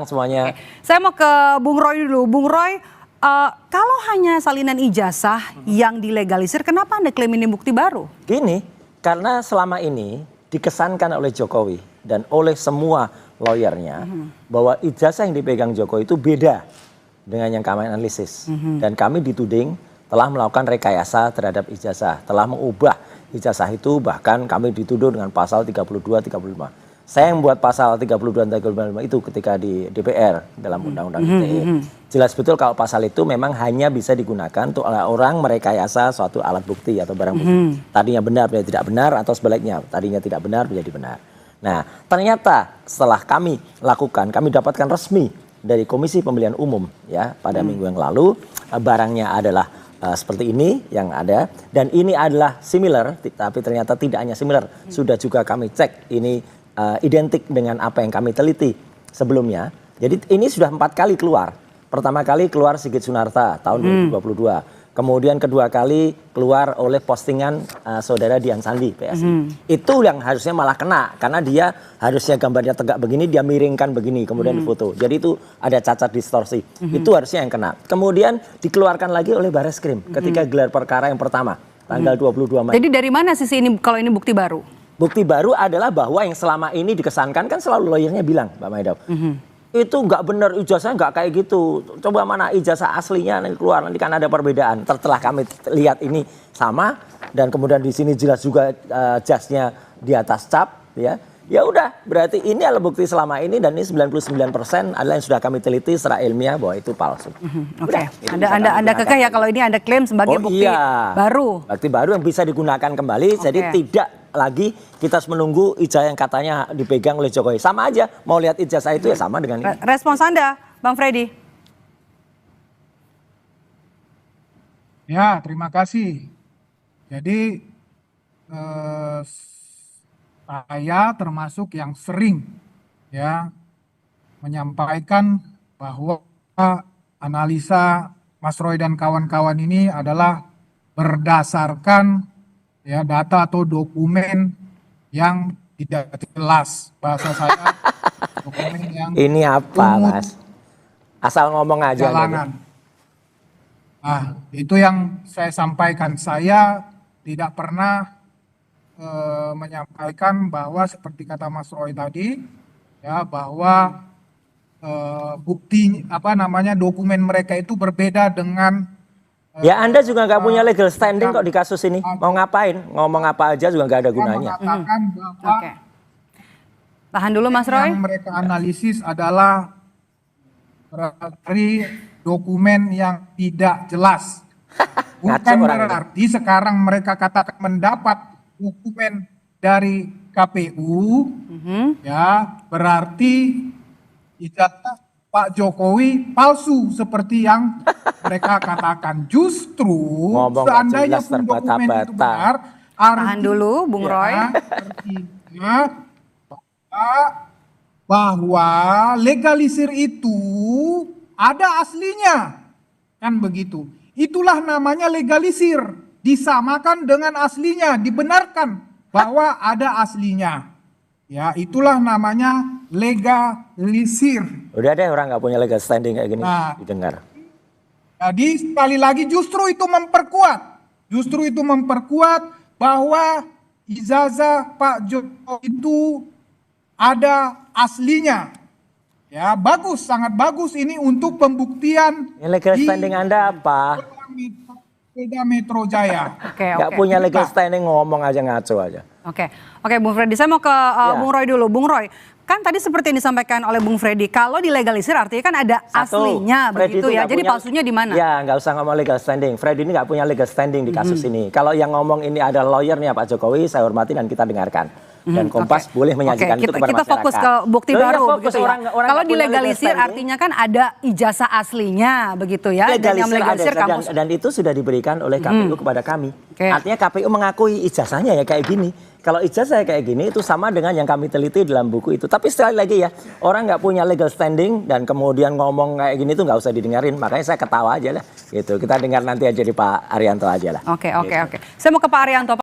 Semuanya. Oke. Saya mau ke Bung Roy dulu. Bung Roy, kalau hanya salinan ijazah yang dilegalisir, kenapa Anda klaim ini bukti baru? Gini, karena selama ini dikesankan oleh Jokowi dan oleh semua lawyernya bahwa ijazah yang dipegang Jokowi itu beda dengan yang kami analisis. Dan kami dituding telah melakukan rekayasa terhadap ijazah, telah mengubah ijazah itu, bahkan kami dituduh dengan pasal 32-35. Saya yang membuat pasal 32 dan 35 itu ketika di DPR dalam Undang-Undang ITE. Jelas betul kalau pasal itu memang hanya bisa digunakan untuk orang merekayasa suatu alat bukti atau barang bukti. Tadinya benar menjadi tidak benar atau sebaliknya, tadinya tidak benar menjadi benar. Nah, ternyata setelah kami lakukan, kami dapatkan resmi dari Komisi Pemilihan Umum ya pada minggu yang lalu, barangnya adalah seperti ini yang ada, dan ini adalah similar, tapi ternyata tidak hanya similar, sudah juga kami cek ini identik dengan apa yang kami teliti sebelumnya. Jadi ini sudah 4 kali keluar. Pertama kali keluar Sigit Sunarta tahun 2022. Kemudian kedua kali keluar oleh postingan saudara Dian Sandi PSI. Itu yang harusnya malah kena, karena dia harusnya gambarnya tegak begini, dia miringkan begini, kemudian difoto. Jadi itu ada cacat distorsi. Itu harusnya yang kena. Kemudian dikeluarkan lagi oleh Barreskrim ketika gelar perkara yang pertama tanggal 22 Mei. Jadi dari mana sisi ini kalau ini bukti baru? Bukti baru adalah bahwa yang selama ini dikesankan kan selalu lawyernya bilang, Mbak Maidop, itu nggak benar, ijazahnya nggak kayak gitu. Coba mana ijazah aslinya nanti keluar, nanti kan ada perbedaan. Setelah kami lihat ini sama, dan kemudian di sini jelas juga jasnya di atas cap, ya. Ya udah, berarti ini adalah bukti selama ini, dan ini 99% adalah yang sudah kami teliti secara ilmiah bahwa itu palsu. Oke. Anda kekeh ya kalau ini Anda klaim sebagai bukti baru. Bukti baru yang bisa digunakan kembali, jadi tidak lagi kita harus menunggu ijazah yang katanya dipegang oleh Jokowi. Sama aja, mau lihat ijazah itu ya sama dengan ini. Respons Anda, Bang Freddy. Ya, terima kasih. Jadi saya termasuk yang sering ya menyampaikan bahwa analisa Mas Roy dan kawan-kawan ini adalah berdasarkan ya data atau dokumen yang tidak jelas, bahasa saya dokumen yang ini apa Mas? Asal ngomong aja. Nah, itu yang saya sampaikan. Saya tidak pernah menyampaikan bahwa seperti kata Mas Roy tadi ya, bahwa bukti dokumen mereka itu berbeda dengan ya Anda juga nggak punya legal standing kok di kasus ini. Mau ngapain? Ngomong apa aja juga nggak ada gunanya. Mengatakan bahwa Tahan dulu Mas Roy. yang mereka analisis adalah dari dokumen yang tidak jelas. Bukan berarti sekarang mereka katakan mendapat dokumen dari KPU, ya berarti ijazah Pak Jokowi palsu seperti yang mereka katakan. Justru seandainya pun dokumen itu benar, tahan dulu Bung Roy. Artinya bahwa legalisir itu ada aslinya, kan begitu. Itulah namanya legalisir, disamakan dengan aslinya, dibenarkan bahwa ada aslinya. Ya, itulah namanya legalisir. Udah deh, orang nggak punya legal standing kayak gini didengar. Jadi sekali lagi justru itu memperkuat bahwa ijazah Pak Jokowi itu ada aslinya. Ya, bagus, sangat bagus ini untuk pembuktian. Legal standing Anda apa? Polda Metro Jaya. Nggak punya legal standing, ngomong aja ngaco aja. Oke, Bung Freddy, saya mau ke Bung Roy dulu. Bung Roy, kan tadi seperti yang disampaikan oleh Bung Freddy, kalau dilegalisir artinya kan ada aslinya begitu ya. Jadi palsunya di mana? Ya, nggak usah ngomong legal standing. Freddy ini nggak punya legal standing di kasus ini. Kalau yang ngomong ini ada lawyernya Pak Jokowi, saya hormati dan kita dengarkan. Dan Kompas boleh menyajikan itu kepada masyarakat. Kita fokus ke bukti baru begitu ya. Kalau dilegalisir artinya kan ada ijazah aslinya begitu ya. Dan itu sudah diberikan oleh KPU kepada kami. Artinya KPU mengakui ijazahnya ya kayak gini. Kalau ijazah kayak gini itu sama dengan yang kami teliti dalam buku itu. Tapi sekali lagi ya, orang nggak punya legal standing dan kemudian ngomong kayak gini itu nggak usah didengarin. Makanya saya ketawa aja lah. Gitu. Kita dengar nanti aja di Pak Arianto aja lah. Oke. Saya mau ke Pak Arianto.